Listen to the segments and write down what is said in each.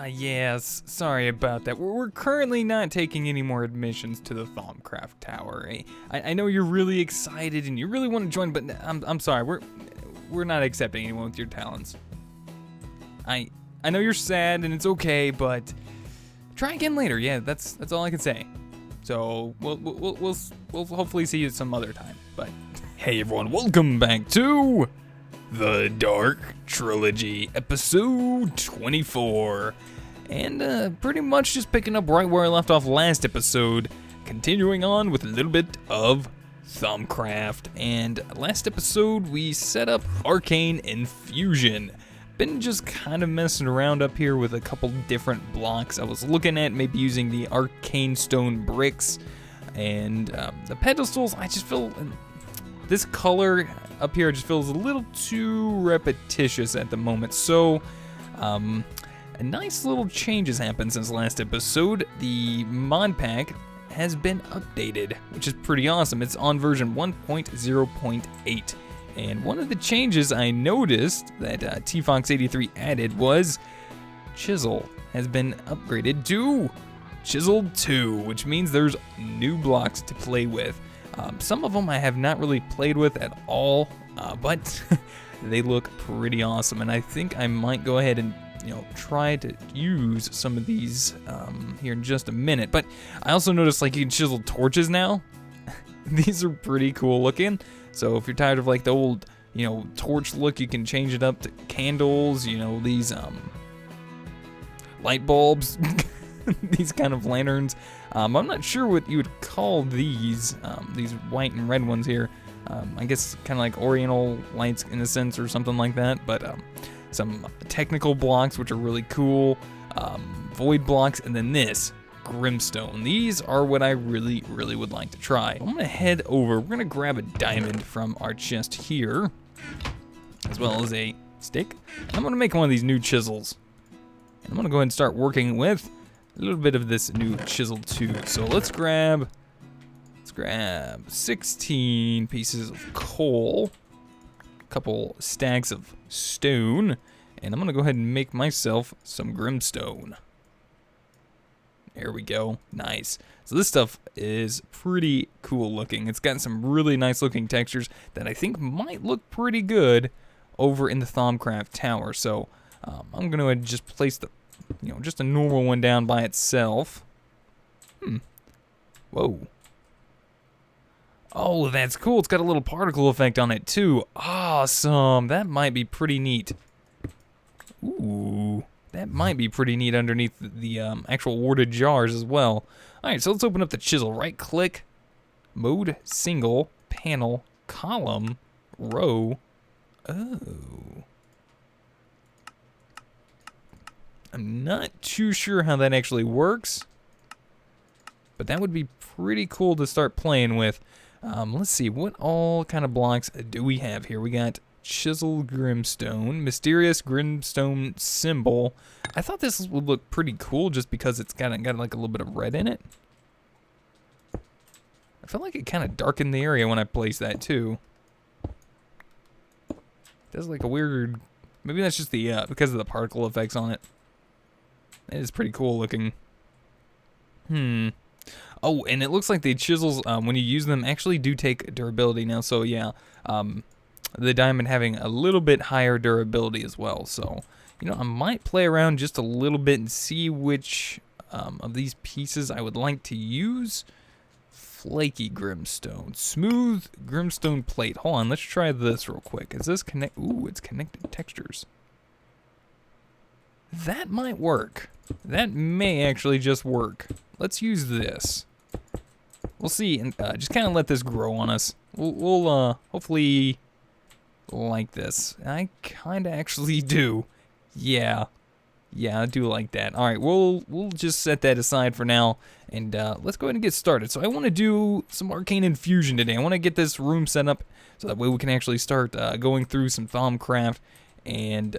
Yes, sorry about that. We're currently not taking any more admissions to the Thaumcraft Tower. I know you're really excited and you really want to join, but I'm sorry, we're not accepting anyone with your talents. I know you're sad and it's okay, but try again later. Yeah, that's all I can say. So we'll hopefully see you some other time. But hey everyone, welcome back to The Dark Trilogy, episode 24. And pretty much just picking up right where I left off last episode, continuing on with a little bit of Thaumcraft. And last episode we set up Arcane Infusion. Been just kind of messing around up here with a couple different blocks. I was looking at maybe using the arcane stone bricks and the pedestals. I just feel this color up here just feels a little too repetitious at the moment. So a nice little change has happened since last episode. The Modpack has been updated, which is pretty awesome. It's on version 1.0.8. And one of the changes I noticed that TFox83 added was Chisel has been upgraded to Chisel 2, which means there's new blocks to play with. Some of them I have not really played with at all, but they look pretty awesome. And I think I might go ahead and try to use some of these here in just a minute. But I also noticed like you can chisel torches now. These are pretty cool looking. So if you're tired of like the old, torch look, you can change it up to candles, these light bulbs, these kind of lanterns. I'm not sure what you would call these white and red ones here. I guess kind of like oriental lights in a sense or something like that. But some technical blocks, which are really cool, void blocks, and then this Grimstone. These are what I really would like to try. I'm gonna head over. We're gonna grab a diamond from our chest here, as well as a stick. I'm gonna make one of these new chisels. And I'm gonna go ahead and start working with a little bit of this new chisel too. So let's grab 16 pieces of coal, a couple stacks of stone, and I'm gonna go ahead and make myself some Grimstone. There we go. Nice. So this stuff is pretty cool looking. It's got some really nice looking textures that I think might look pretty good over in the Thaumcraft Tower. So I'm going to just place the, just a normal one down by itself. Whoa. Oh, that's cool. It's got a little particle effect on it too. Awesome. That might be pretty neat. Ooh. That might be pretty neat underneath the actual warded jars as well. Alright, so let's open up the chisel. Right click, mode, single, panel, column, row. Oh. I'm not too sure how that actually works, but that would be pretty cool to start playing with. Let's see, what all kind of blocks do we have here? We got Chisel Grimstone, Mysterious Grimstone Symbol. I thought this would look pretty cool just because it's got like a little bit of red in it. I feel like it kind of darkened the area when I placed that too. It does like a weird, maybe that's just the because of the particle effects on it. It is pretty cool looking. Oh, and it looks like the chisels, when you use them, actually do take durability now. So yeah, the diamond having a little bit higher durability as well. So, I might play around just a little bit and see which of these pieces I would like to use. Flaky Grimstone, smooth Grimstone plate. Hold on, let's try this real quick. Is this connect? Ooh, it's connected textures. That might work. That may actually just work. Let's use this. We'll see, and just kind of let this grow on us. We'll hopefully like this. I kind of actually do. Yeah, I do like that. All right, we'll just set that aside for now, and let's go ahead and get started. So I want to do some Arcane Infusion today. I want to get this room set up so that way we can actually start going through some Thaumcraft and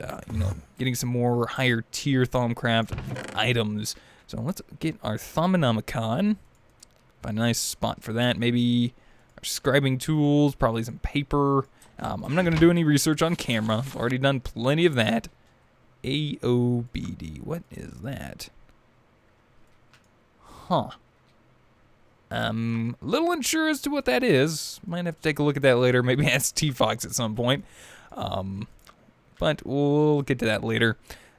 getting some more higher tier Thaumcraft items. So let's get our Thaumonomicon. Find a nice spot for that. Maybe our scribing tools, probably some paper. I'm not going to do any research on camera. I've already done plenty of that. AOBD. what is that? Huh. A little unsure as to what that is. Might have to take a look at that later. Maybe ask T-Fox at some point. But we'll get to that later.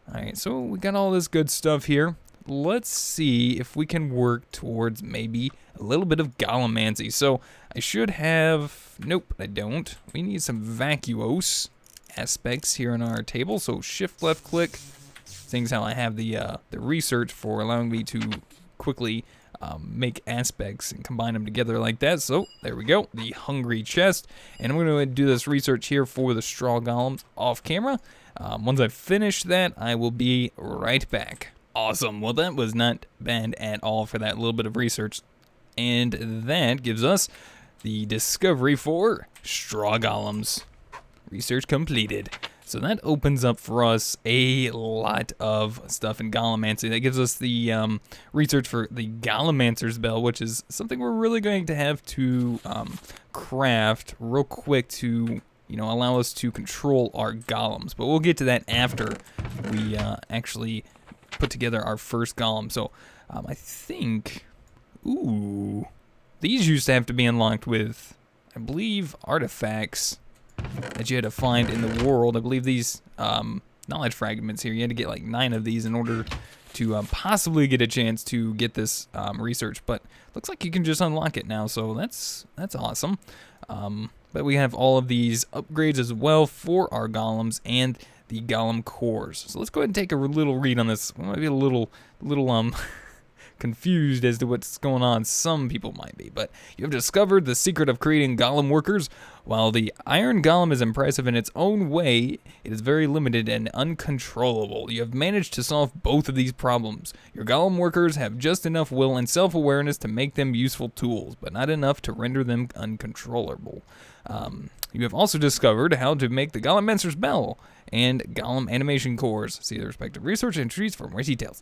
Alright, so we got all this good stuff here. Let's see if we can work towards maybe a little bit of Golemancy. So I should have... Nope, I don't. We need some vacuous aspects here on our table. So shift left click. Seeing how I have the research for allowing me to quickly make aspects and combine them together like that. So there we go, the hungry chest. And I'm going to do this research here for the straw golems off camera. Once I finish that, I will be right back. Awesome. Well, that was not bad at all for that little bit of research. And that gives us the discovery for straw golems. Research completed. So that opens up for us a lot of stuff in Golemancy. That gives us the research for the Golemancer's Bell, which is something we're really going to have to craft real quick to, you know, allow us to control our golems. But we'll get to that after we actually put together our first golem. So I think, ooh, these used to have to be unlocked with, I believe, artifacts that you had to find in the world. I believe these knowledge fragments here, you had to get like 9 of these in order to possibly get a chance to get this research. But looks like you can just unlock it now, so that's awesome. But we have all of these upgrades as well for our golems and the golem cores. So let's go ahead and take a little read on this. We might be a little confused as to what's going on. Some people might be, but you have discovered the secret of creating golem workers. While the iron golem is impressive in its own way, it is very limited and uncontrollable. You have managed to solve both of these problems. Your golem workers have just enough will and self-awareness to make them useful tools, but not enough to render them uncontrollable. You have also discovered how to make the Golemancer's Bell and golem animation cores. See the respective research entries for more details.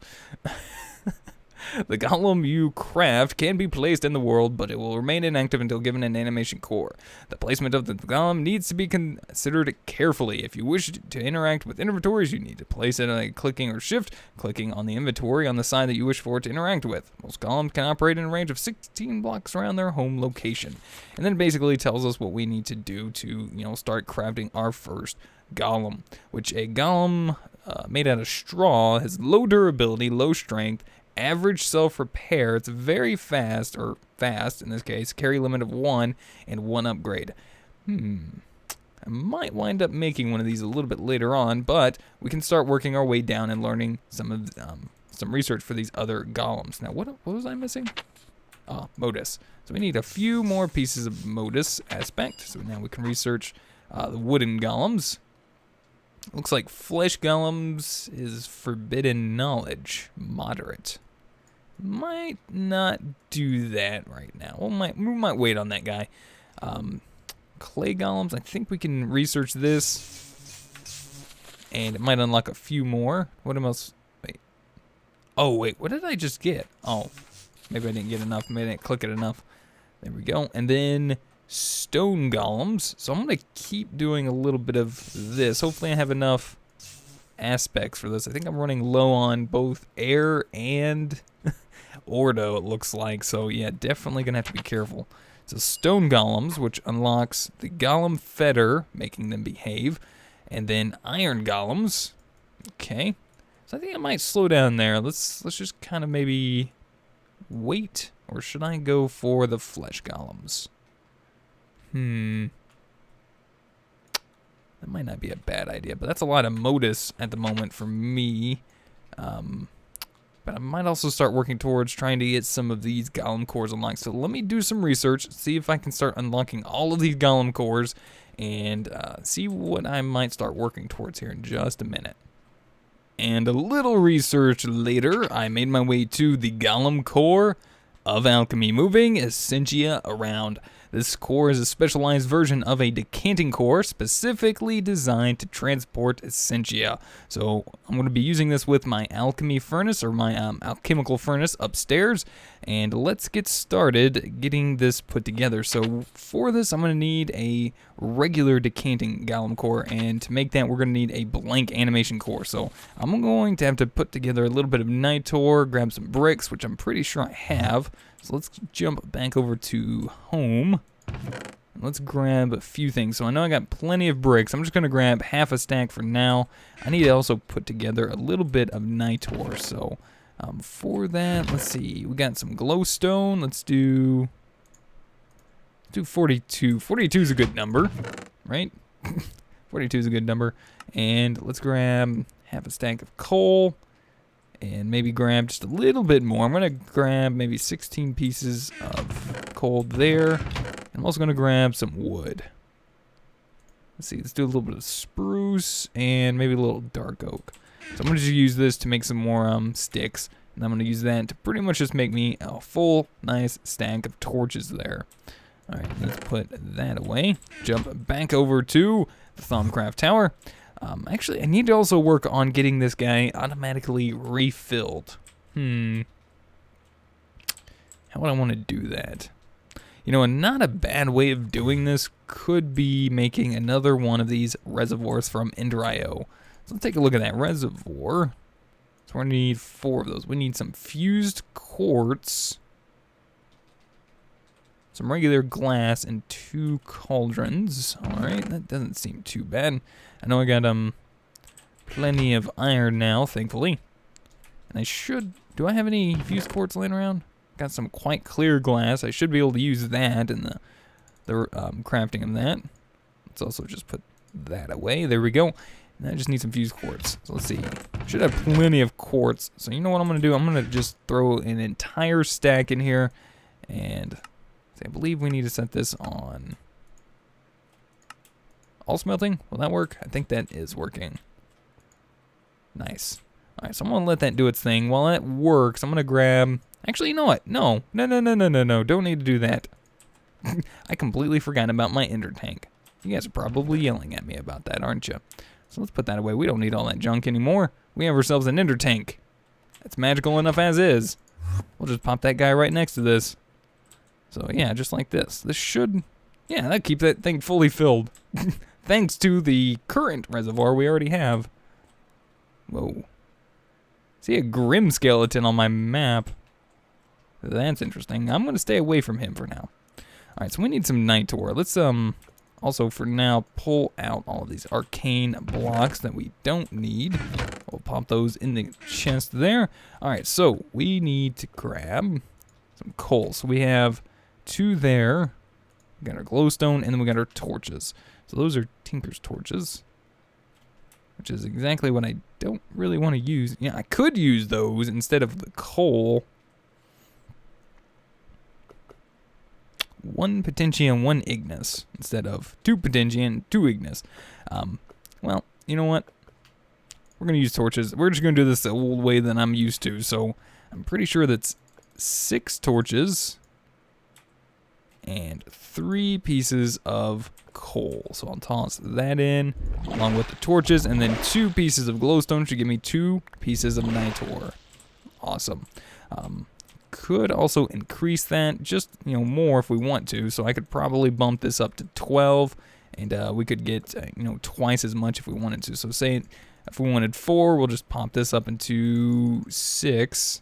The golem you craft can be placed in the world, but it will remain inactive until given an animation core. The placement of the golem needs to be considered carefully. If you wish to interact with inventories, you need to place it by clicking or shift-clicking on the inventory on the side that you wish for it to interact with. Most golems can operate in a range of 16 blocks around their home location. And then it basically tells us what we need to do to, you know, start crafting our first golem, which a golem made out of straw has low durability, low strength, average self-repair. It's very fast, or fast in this case, carry limit of 1 and 1 upgrade. I might wind up making one of these a little bit later on, but we can start working our way down and learning some research for these other golems. Now, what was I missing? Modus. So we need a few more pieces of modus aspect. So now we can research the wooden golems. Looks like flesh golems is forbidden knowledge, moderate. Might not do that right now. We might wait on that guy. Clay golems, I think we can research this, and it might unlock a few more. What else? Wait. Oh wait, what did I just get? Oh, maybe I didn't get enough. Maybe I didn't click it enough. There we go. And then stone golems. So I'm going to keep doing a little bit of this. Hopefully I have enough aspects for this. I think I'm running low on both air and ordo, it looks like. So yeah, definitely going to have to be careful. So stone golems, which unlocks the golem fetter, making them behave. And then iron golems. Okay. So I think I might slow down there. Let's just kind of maybe wait. Or should I go for the flesh golems? That might not be a bad idea, but that's a lot of modus at the moment for me. But I might also start working towards trying to get some of these golem cores unlocked. So let me do some research, see if I can start unlocking all of these golem cores, and see what I might start working towards here in just a minute. And a little research later, I made my way to the golem core of alchemy, moving Essentia around. This core is a specialized version of a decanting core specifically designed to transport essentia. So I'm going to be using this with my alchemy furnace, or my alchemical furnace upstairs, and let's get started getting this put together. So for this, I'm going to need a regular decanting golem core, and to make that, we're going to need a blank animation core. So I'm going to have to put together a little bit of nitor, grab some bricks, which I'm pretty sure I have. So let's jump back over to home. Let's grab a few things. So I know I got plenty of bricks. I'm just going to grab half a stack for now. I need to also put together a little bit of nitor. So for that, let's see. We got some glowstone. Let's do 42. 42 is a good number, right? 42 is a good number. And let's grab half a stack of coal. And maybe grab just a little bit more. I'm going to grab maybe 16 pieces of coal there. And I'm also going to grab some wood. Let's see, let's do a little bit of spruce and maybe a little dark oak. So I'm going to just use this to make some more sticks. And I'm going to use that to pretty much just make me a full, nice stack of torches there. Alright, let's put that away. Jump back over to the Thaumcraft tower. Actually, I need to also work on getting this guy automatically refilled. How would I want to do that? You know, and not a bad way of doing this could be making another one of these reservoirs from Ender.io. So let's take a look at that reservoir. So we're going to need 4 of those. We need some fused quartz, some regular glass, and 2 cauldrons. Alright, that doesn't seem too bad. I know I got plenty of iron now, thankfully. And I should... Do I have any fused quartz laying around? Got some quite clear glass. I should be able to use that in the crafting of that. Let's also just put that away. There we go. And I just need some fused quartz. So let's see. Should have plenty of quartz. So you know what I'm going to do? I'm going to just throw an entire stack in here. And I believe we need to set this on all smelting. Will that work? I think that is working. Nice. Alright, so I'm going to let that do its thing. While that works, I'm going to grab... Actually, you know what? No. Don't need to do that. I completely forgot about my ender tank. You guys are probably yelling at me about that, aren't you? So let's put that away. We don't need all that junk anymore. We have ourselves an ender tank. It's magical enough as is. We'll just pop that guy right next to this. So yeah, just like this. This should... Yeah, that keeps that thing fully filled. Thanks to the current reservoir we already have. Whoa. See a grim skeleton on my map. That's interesting. I'm going to stay away from him for now. Alright, so we need some nitor. Let's also for now pull out all of these arcane blocks that we don't need. We'll pop those in the chest there. Alright, so we need to grab some coal. So we have 2 there. We got our glowstone, and then we got our torches. So those are Tinker's torches, which is exactly what I don't really want to use. Yeah, I could use those instead of the coal. 1 Potentia and 1 Ignis instead of 2 Potentia and 2 Ignis. Well, you know what? We're going to use torches. We're just going to do this the old way that I'm used to. So I'm pretty sure that's 6 torches and 3 pieces of coal. So I'll toss that in along with the torches, and then 2 pieces of glowstone should give me 2 pieces of nitor. Awesome. Could also increase that just, you know, more if we want to. So I could probably bump this up to 12, and we could get, you know, twice as much if we wanted to. So say if we wanted 4, we'll just pop this up into 6.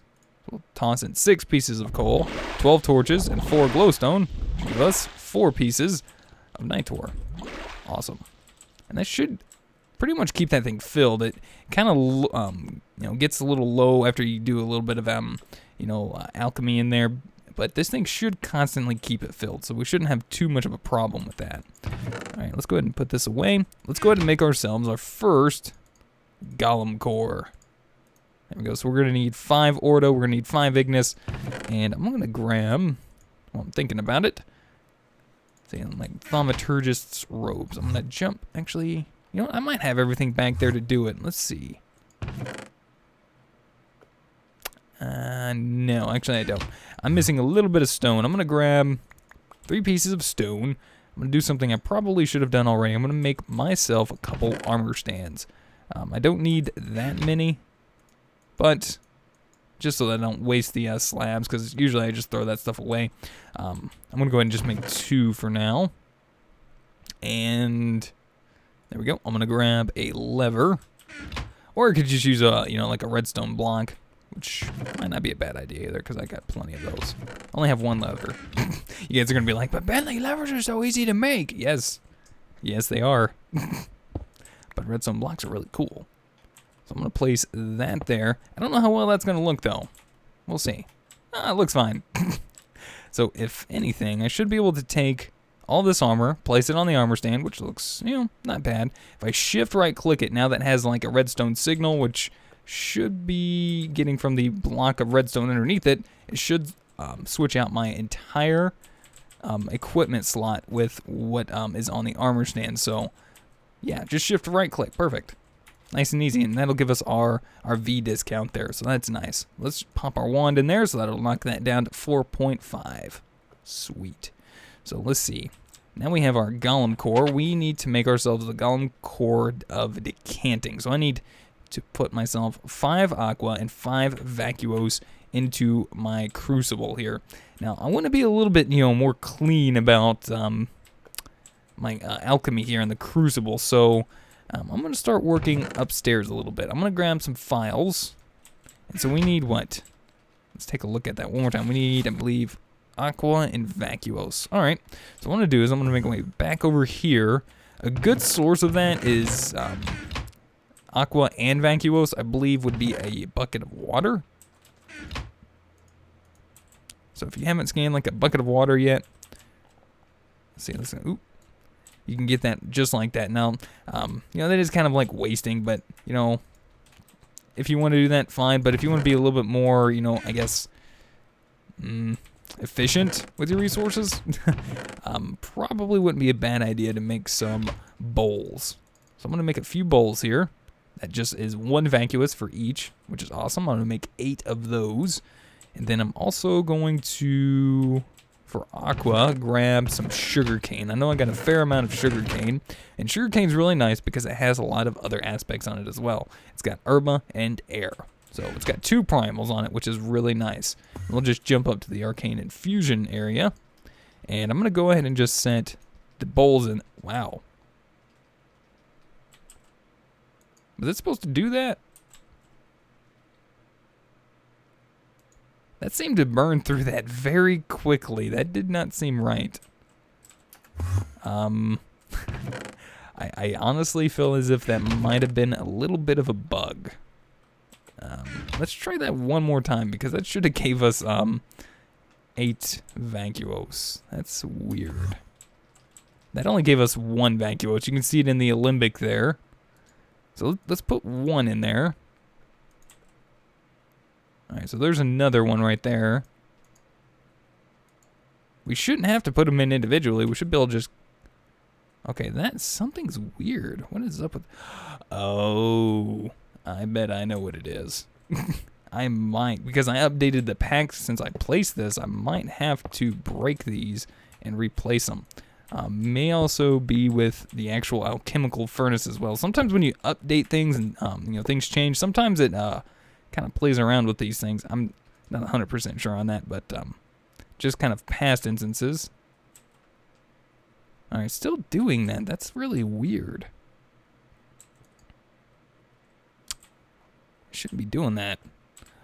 We'll toss in 6 pieces of coal, 12 torches, and 4 glowstone. Give us 4 pieces of nitor. Awesome. And that should pretty much keep that thing filled. It kind of, you know, gets a little low after you do a little bit of, you know, alchemy in there. But this thing should constantly keep it filled, so we shouldn't have too much of a problem with that. All right, let's go ahead and put this away. Let's go ahead and make ourselves our first golem core. There we go. So we're going to need 5 Ordo, we're going to need 5 Ignis, and I'm going to grab, while I'm thinking about it, say like Thaumaturgist's robes. I'm going to jump, actually, you know what, I might have everything back there to do it. Let's see. No, actually I don't. I'm missing a little bit of stone. I'm going to grab 3 pieces of stone. I'm going to do something I probably should have done already. I'm going to make myself a couple armor stands. I don't need that many, but just so that I don't waste the slabs, because usually I just throw that stuff away. I'm going to go ahead and just make 2 for now. And there we go. I'm going to grab a lever. Or I could just use a, like a redstone block, which might not be a bad idea either, because I got plenty of those. I only have 1 lever. You guys are going to be like, but Bentley, levers are so easy to make. Yes. Yes, they are. But redstone blocks are really cool. So I'm going to place that there. I don't know how well that's going to look, though. We'll see. It looks fine. So if anything, I should be able to take all this armor, place it on the armor stand, which looks, not bad. If I shift right click it, now that has like a redstone signal, which should be getting from the block of redstone underneath it, it should switch out my entire equipment slot with what is on the armor stand. So yeah, just shift right click, perfect. Nice and easy, and that'll give us our V discount there, so that's nice. Let's pop our wand in there, so that'll knock that down to 4.5. Sweet. So let's see. Now we have our Golem core. We need to make ourselves a Golem core of decanting. So I need to put myself 5 aqua and 5 vacuos into my crucible here. Now I want to be a little bit, more clean about my alchemy here in the crucible. So I'm going to start working upstairs a little bit. I'm going to grab some files. And so we need what? Let's take a look at that one more time. We need, I believe, aqua and vacuos. All right. So what I'm going to do is I'm going to make my way back over here. A good source of that is aqua and vacuos, I believe, would be a bucket of water. So if you haven't scanned like a bucket of water yet, let's see. Oop. You can get that just like that. Now, that is kind of like wasting, but, if you want to do that, fine. But if you want to be a little bit more, I guess, efficient with your resources, probably wouldn't be a bad idea to make some bowls. So I'm going to make a few bowls here. That just is 1 vacuous for each, which is awesome. I'm going to make 8 of those. And then I'm also going to, for aqua, grab some sugarcane. I know I got a fair amount of sugarcane, and sugarcane's really nice because it has a lot of other aspects on it as well. It's got herba and air. So it's got 2 primals on it, which is really nice. We'll just jump up to the Arcane Infusion area, and I'm going to go ahead and just set the bowls in. Wow. Was it supposed to do that? That seemed to burn through that very quickly. That did not seem right. I honestly feel as if that might have been a little bit of a bug. Let's try that one more time, because that should have gave us 8 vacuos. That's weird. That only gave us 1 vacuos. You can see it in the alembic there. So let's put 1 in there. Alright, so there's another one right there. We shouldn't have to put them in individually. We should be able to just... Okay, something's weird. What is up with... Oh, I bet I know what it is. I might, because I updated the packs since I placed this, I might have to break these and replace them. May also be with the actual alchemical furnace as well. Sometimes when you update things and things change, sometimes it kind of plays around with these things. I'm not 100% sure on that, but just kind of past instances. All right, still doing that. That's really weird. I shouldn't be doing that.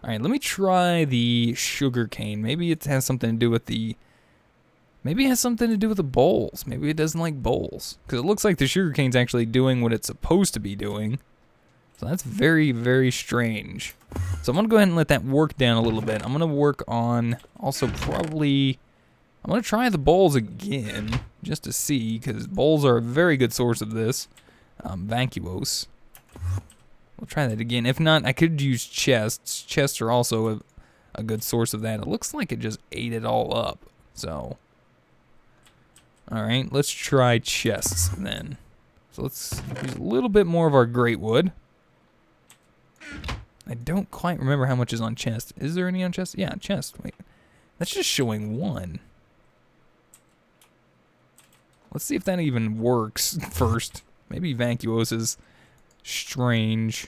All right, let me try the sugarcane. Maybe it has something to do with the... Maybe it has something to do with the bowls. Maybe it doesn't like bowls. Because it looks like the sugarcane's actually doing what it's supposed to be doing. So that's very, very strange. So I'm going to go ahead and let that work down a little bit. I'm going to work on also probably... I'm going to try the bowls again just to see, because bowls are a very good source of this. Vacuos. We'll try that again. If not, I could use chests. Chests are also a good source of that. It looks like it just ate it all up. So, alright, let's try chests then. So let's use a little bit more of our great wood. I don't quite remember how much is on chest. Is there any on chest? Yeah, chest. Wait, that's just showing 1. Let's see if that even works first. Maybe Vacuos is strange.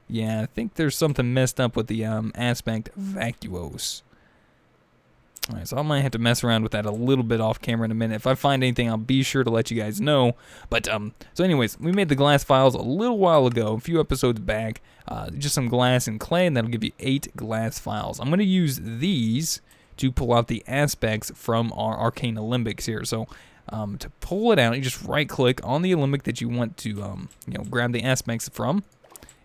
Yeah, I think there's something messed up with the aspect Vacuos. Alright, so I might have to mess around with that a little bit off camera in a minute. If I find anything, I'll be sure to let you guys know. But, so anyways, we made the glass files a little while ago, a few episodes back. Just some glass and clay, and that'll give you 8 glass files. I'm going to use these to pull out the aspects from our Arcane Alembics here. So, to pull it out, you just right-click on the Alembic that you want to, grab the aspects from,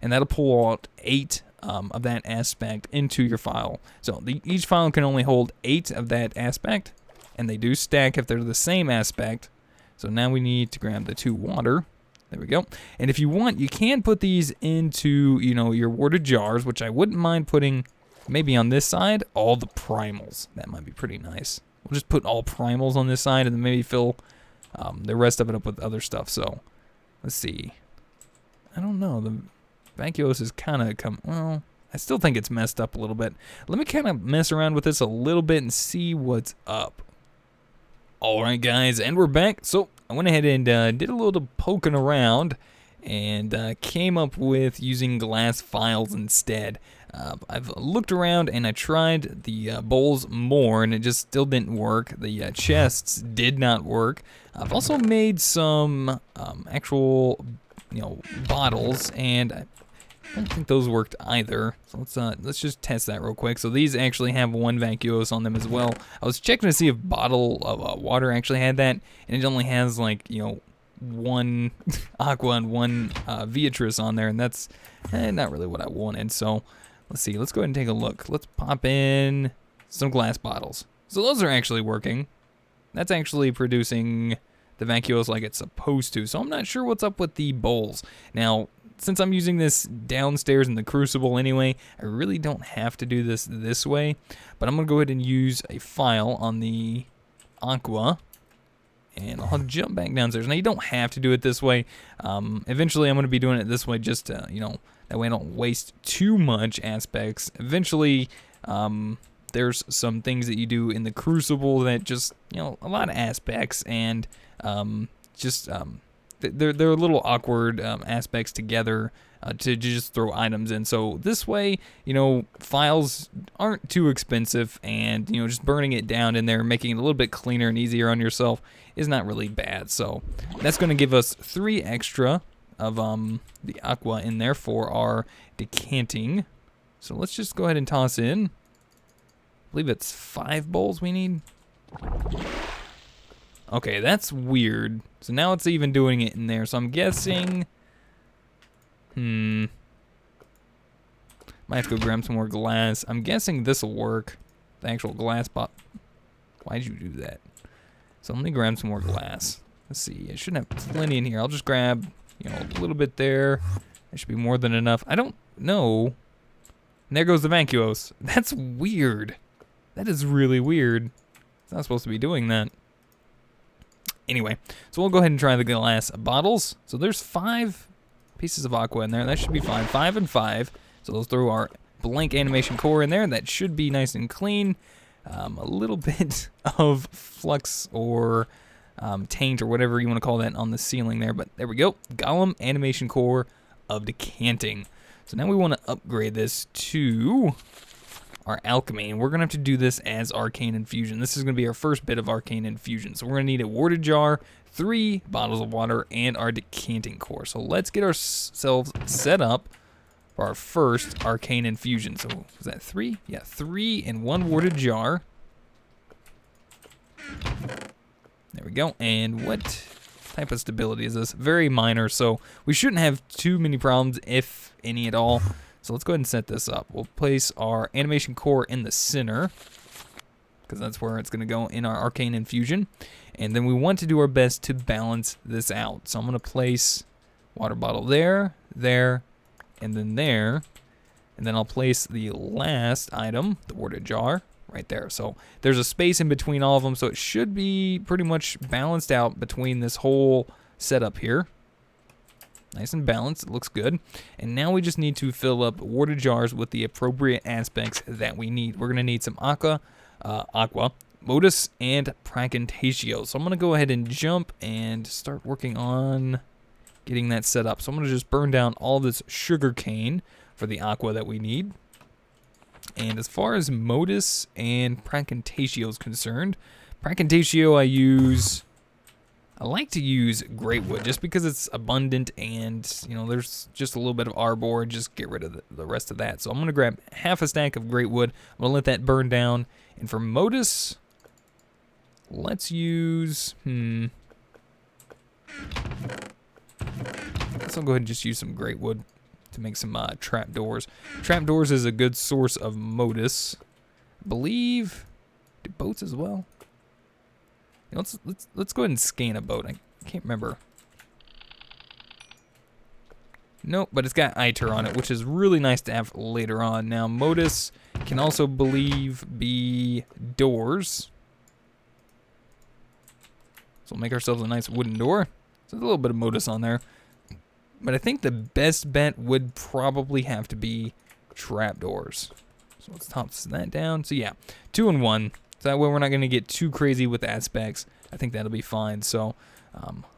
and that'll pull out 8 of that aspect into your file. So each file can only hold 8 of that aspect, and they do stack if they're the same aspect. So now we need to grab the 2 water. There we go. And if you want, you can put these into, your water jars, which I wouldn't mind putting maybe on this side, all the primals. That might be pretty nice. We'll just put all primals on this side and then maybe fill the rest of it up with other stuff. So let's see. I don't know. The Vacuos is kind of well, I still think it's messed up a little bit. Let me kind of mess around with this a little bit and see what's up. Alright guys, and we're back. So I went ahead and did a little poking around and came up with using glass files instead. I've looked around and I tried the bowls more and it just still didn't work. The chests did not work. I've also made some actual bottles, and I don't think those worked either. So let's just test that real quick. So these actually have 1 Vacuos on them as well. I was checking to see if bottle of water actually had that, and it only has 1 aqua and 1 Beatrice on there, and that's not really what I wanted. So let's see. Let's go ahead and take a look. Let's pop in some glass bottles. So those are actually working. That's actually producing the Vacuos like it's supposed to. So I'm not sure what's up with the bowls. Now, since I'm using this downstairs in the crucible anyway, I really don't have to do this way. But I'm going to go ahead and use a file on the aqua. And I'll jump back downstairs. Now, you don't have to do it this way. Eventually, I'm going to be doing it this way just to, that way I don't waste too much aspects. Eventually, there's some things that you do in the crucible that just, a lot of aspects, and they're a little awkward aspects together to just throw items in. So this way, files aren't too expensive, and just burning it down in there, making it a little bit cleaner and easier on yourself is not really bad. So that's going to give us 3 extra of the aqua in there for our decanting. So let's just go ahead and toss in. I believe it's 5 bowls we need. Okay, that's weird. So now it's even doing it in there. So I'm guessing, might have to go grab some more glass. I'm guessing this will work. The actual glass pot. Why'd you do that? So let me grab some more glass. Let's see. I shouldn't have plenty in here. I'll just grab, a little bit there. That should be more than enough. I don't know. And there goes the Vacuos. That's weird. That is really weird. It's not supposed to be doing that. Anyway, so we'll go ahead and try the glass bottles. So there's 5 pieces of aqua in there. That should be fine. 5 and 5. So let's throw our blank animation core in there. That should be nice and clean. A little bit of flux or taint or whatever you want to call that on the ceiling there. But there we go. Golem animation core of decanting. So now we want to upgrade this to our alchemy, and we're going to have to do this as Arcane Infusion. This is going to be our first bit of Arcane Infusion. So we're going to need a water jar, 3 bottles of water, and our decanting core. So let's get ourselves set up for our first Arcane Infusion. So is that 3? Yeah, 3 in 1 water jar. There we go. And what type of stability is this? Very minor, so we shouldn't have too many problems, if any at all. So let's go ahead and set this up. We'll place our animation core in the center, because that's where it's going to go in our Arcane Infusion. And then we want to do our best to balance this out. So I'm going to place water bottle there, and then there. And then I'll place the last item, the water jar, right there. So there's a space in between all of them, so it should be pretty much balanced out between this whole setup here. Nice and balanced, it looks good. And now we just need to fill up water jars with the appropriate aspects that we need. We're gonna need some aqua. Modus and Pracantatio. So I'm going to go ahead and jump and start working on getting that set up. So I'm going to just burn down all this sugar cane for the aqua that we need. And as far as Modus and Pracantatio is concerned, Pracantatio I like to use great wood just because it's abundant and, you know, there's just a little bit of arbor. Just get rid of the rest of that. So I'm going to grab half a stack of great wood. I'm going to let that burn down. And for Modus, let's use, let's go ahead and just use some great wood to make some trapdoors. Trapdoors is a good source of Modus. I believe, do boats as well? You know, let's go ahead and scan a boat. I can't remember. Nope, but it's got ITER on it, which is really nice to have later on. Now, Modus can also be doors. So we'll make ourselves a nice wooden door. So there's a little bit of Modus on there. But I think the best bet would probably have to be trapdoors. So let's toss that down. So yeah, 2 in 1. So that way we're not going to get too crazy with aspects. I think that'll be fine. So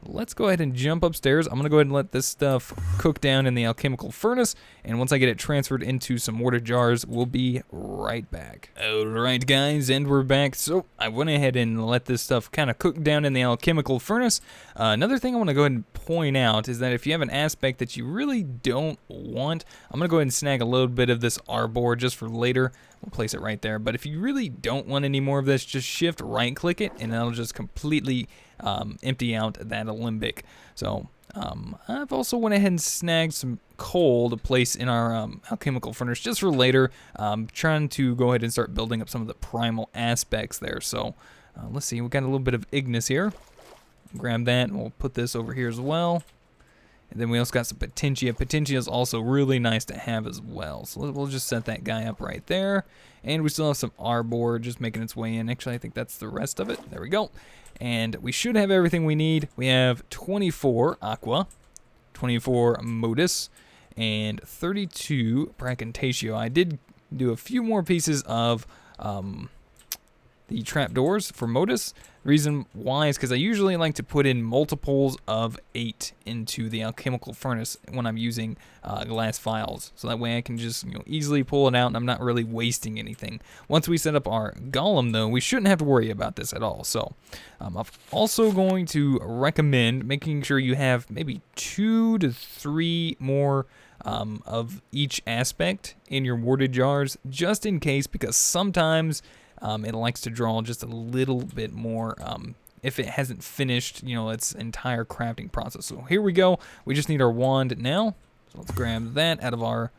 let's go ahead and jump upstairs. I'm going to go ahead and let this stuff cook down in the alchemical furnace. And once I get it transferred into some water jars, we'll be right back. Alright guys, and we're back. So I went ahead and let this stuff kind of cook down in the alchemical furnace. Another thing I want to go ahead and point out is that if you have an aspect that you really don't want, I'm going to go ahead and snag a little bit of this arbor just for later. We'll place it right there. But if you really don't want any more of this, just shift right click it and that'll just completely empty out that alembic. So I've also went ahead and snagged some coal to place in our alchemical furnace just for later. Trying to go ahead and start building up some of the primal aspects there. So let's see, we got a little bit of Ignis here. Grab that and we'll put this over here as well. And then we also got some Potentia. Potentia is also really nice to have as well. So we'll just set that guy up right there. And we still have some arbor just making its way in. Actually, I think that's the rest of it. There we go. And we should have everything we need. We have 24 aqua, 24 modus, and 32 Pracantatio. I did do a few more pieces of the trapdoors for modus. The reason why is because I usually like to put in multiples of 8 into the alchemical furnace when I'm using glass files. So that way I can just easily pull it out and I'm not really wasting anything. Once we set up our golem though, we shouldn't have to worry about this at all. So I'm also going to recommend making sure you have maybe 2 to 3 more of each aspect in your warded jars, just in case, because sometimes it likes to draw just a little bit more if it hasn't finished, its entire crafting process. So here we go. We just need our wand now. So let's grab that out of our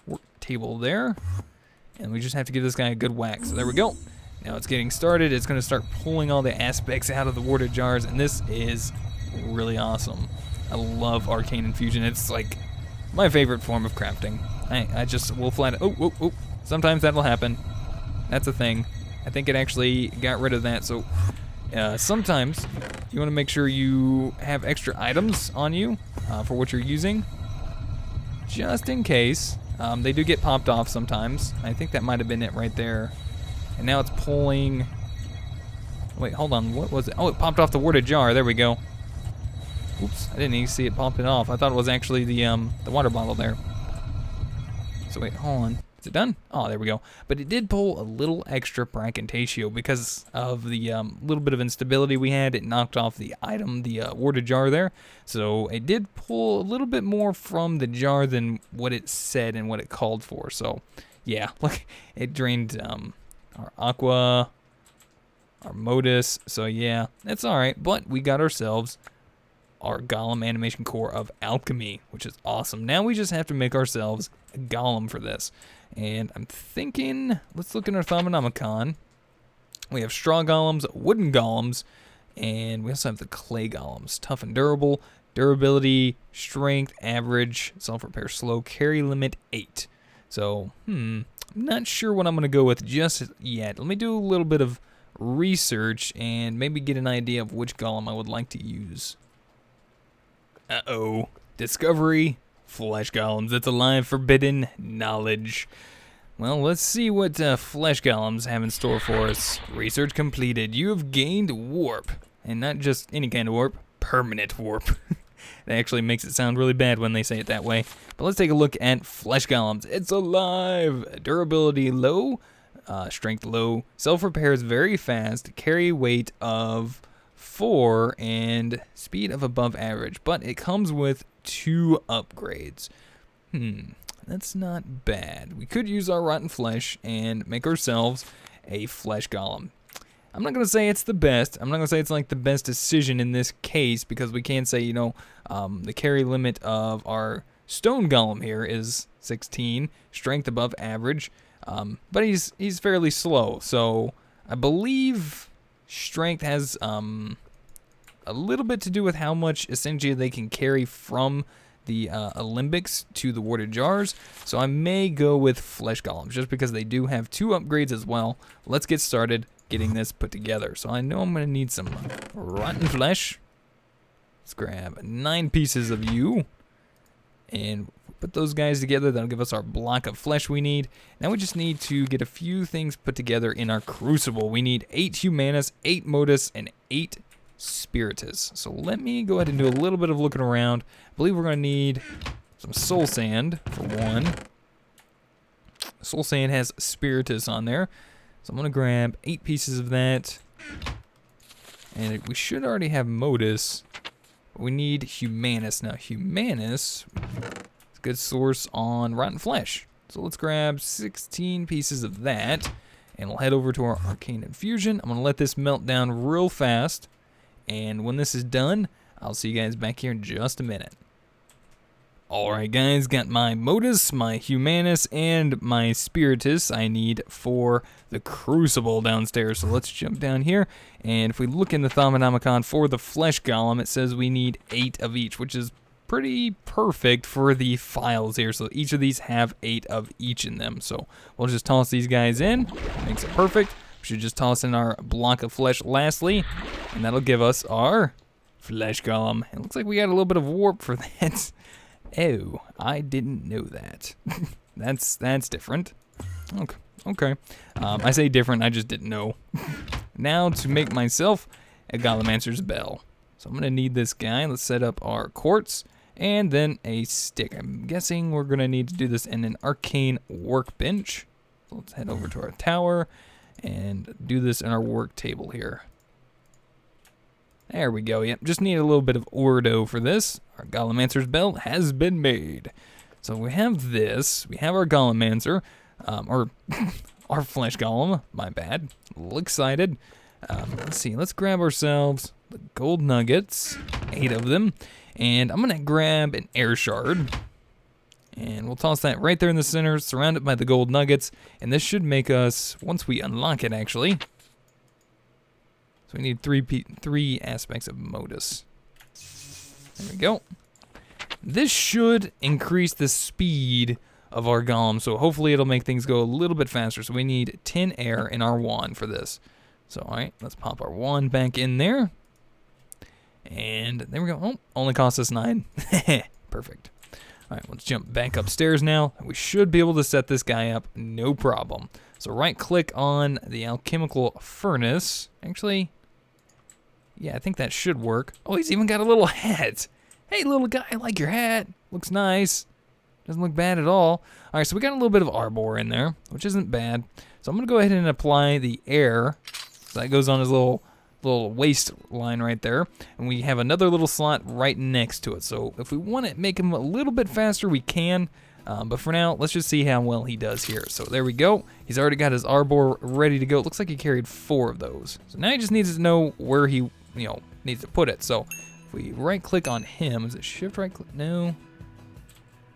work table there. And we just have to give this guy a good whack. So there we go. Now it's getting started. It's going to start pulling all the aspects out of the warded jars. And this is really awesome. I love Arcane Infusion. It's like my favorite form of crafting. I just will flat... Oh. Sometimes that'll happen. That's a thing. I think it actually got rid of that. So sometimes you want to make sure you have extra items on you for what you're using, just in case. They do get popped off sometimes. I think that might have been it right there. And now it's pulling... Wait, hold on. What was it? Oh, it popped off the warded jar. There we go. Oops, I didn't even see it popping off. I thought it was actually the water bottle there. So wait, hold on. Is it done? Oh, there we go. But it did pull a little extra Pracantatio because of the little bit of instability we had. It knocked off the item, the warded jar there. So it did pull a little bit more from the jar than what it said and what it called for. So yeah, look, it drained our aqua, our modus. So yeah, that's all right. But we got ourselves our golem animation core of alchemy, which is awesome. Now we just have to make ourselves a golem for this. And I'm thinking, let's look at our Thaumanomicon. We have straw golems, wooden golems, and we also have the clay golems. Tough and durable, durability, strength, average, self-repair slow, carry limit 8. So, I'm not sure what I'm going to go with just yet. Let me do a little bit of research and maybe get an idea of which golem I would like to use. Discovery. Flesh golems. It's alive, forbidden knowledge. Well, let's see what flesh golems have in store for us. Research completed. You have gained warp. And not just any kind of warp, permanent warp. That actually makes it sound really bad when they say it that way. But let's take a look at flesh golems. It's alive. Durability low, strength low. Self-repair is very fast. Carry weight of 4 and speed of above average. But it comes with 2 upgrades. That's not bad. We could use our rotten flesh and make ourselves a flesh golem. I'm not going to say it's the best. I'm not going to say it's like the best decision in this case because we can't say, you know, the carry limit of our stone golem here is 16, strength above average, but he's fairly slow. So I believe strength has a little bit to do with how much essentially they can carry from the alembics to the warded jars. So I may go with flesh golems just because they do have 2 upgrades as well. Let's get started getting this put together. So I know I'm going to need some rotten flesh. Let's grab 9 pieces of you and put those guys together. That'll give us our block of flesh we need. Now we just need to get a few things put together in our crucible. We need 8 humanus, 8 modus, and 8 spiritus. So let me go ahead and do a little bit of looking around. I believe we're going to need some soul sand for 1. Soul sand has spiritus on there. So I'm going to grab 8 pieces of that. And we should already have modus. But we need humanus. Now humanus is a good source on rotten flesh. So let's grab 16 pieces of that. And we'll head over to our Arcane Infusion. I'm going to let this melt down real fast. And when this is done, I'll see you guys back here in just a minute. Alright guys, got my modus, my humanus, and my spiritus I need for the crucible downstairs. So let's jump down here, and if we look in the Thaumanomicon for the flesh golem, it says we need 8 of each, which is pretty perfect for the files here. So each of these have 8 of each in them. So we'll just toss these guys in, makes it perfect. We should just toss in our block of flesh lastly, and that'll give us our flesh golem. It looks like we got a little bit of warp for that. Oh, I didn't know that. That's different. Okay. I say different, I just didn't know. Now to make myself a Golemancer's bell. So I'm gonna need this guy. Let's set up our quartz and then a stick. I'm guessing we're gonna need to do this in an arcane workbench. So let's head over to our tower and do this in our work table here. There we go. Yep, just need a little bit of ordo for this. Our Golemancer's bell has been made. So we have this. We have our Golemancer, or our flesh golem. My bad. A little excited. Let's see. Let's grab ourselves the gold nuggets, 8 of them, and I'm gonna grab an air shard, and we'll toss that right there in the center, surrounded by the gold nuggets, and this should make us, once we unlock it, actually. So we need 3 aspects of modus. There we go. This should increase the speed of our golem, so hopefully it'll make things go a little bit faster. So we need 10 air in our wand for this. So alright, let's pop our wand back in there. And there we go. Oh, only cost us 9. Perfect. Alright, let's jump back upstairs now. We should be able to set this guy up, no problem. So right click on the alchemical furnace. Actually, yeah, I think that should work. Oh, he's even got a little hat. Hey, little guy, I like your hat. Looks nice. Doesn't look bad at all. All right, so we got a little bit of arbor in there, which isn't bad. So I'm going to go ahead and apply the air. So that goes on his little waist line right there. And we have another little slot right next to it. So if we want to make him a little bit faster, we can. But for now, let's just see how well he does here. So there we go. He's already got his arbor ready to go. It looks like he carried 4 of those. So now he just needs to know where he, needs to put it. So if we right click on him, is it shift right click? No.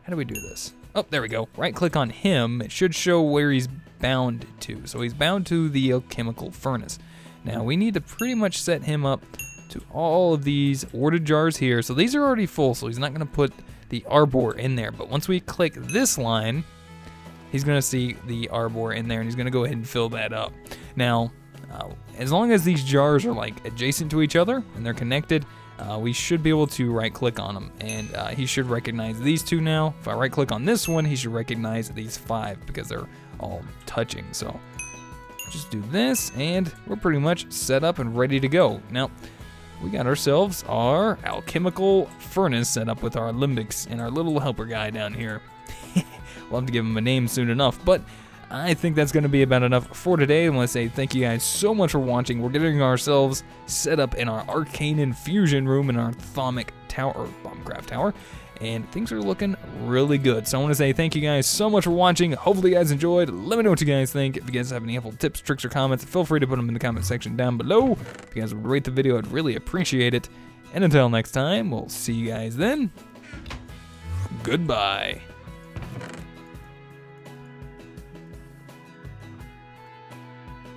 How do we do this? Oh, there we go. Right click on him. It should show where he's bound to. So he's bound to the alchemical furnace. Now we need to pretty much set him up to all of these warded jars here. So these are already full, so he's not going to put the arbor in there. But once we click this line, he's going to see the arbor in there, and he's going to go ahead and fill that up. Now, as long as these jars are like adjacent to each other and they're connected, we should be able to right-click on him, and he should recognize these 2 now. If I right-click on this one, he should recognize these 5 because they're all touching. So just do this, and we're pretty much set up and ready to go. Now, we got ourselves our alchemical furnace set up with our limbics and our little helper guy down here. We'll have to give him a name soon enough, but I think that's going to be about enough for today. I want to say thank you guys so much for watching. We're getting ourselves set up in our Arcane Infusion room in our Thaumcraft tower, and things are looking really good. So I want to say thank you guys so much for watching. Hopefully you guys enjoyed. Let me know what you guys think. If you guys have any helpful tips, tricks, or comments, feel free to put them in the comment section down below. If you guys would rate the video, I'd really appreciate it. And until next time, we'll see you guys then. Goodbye.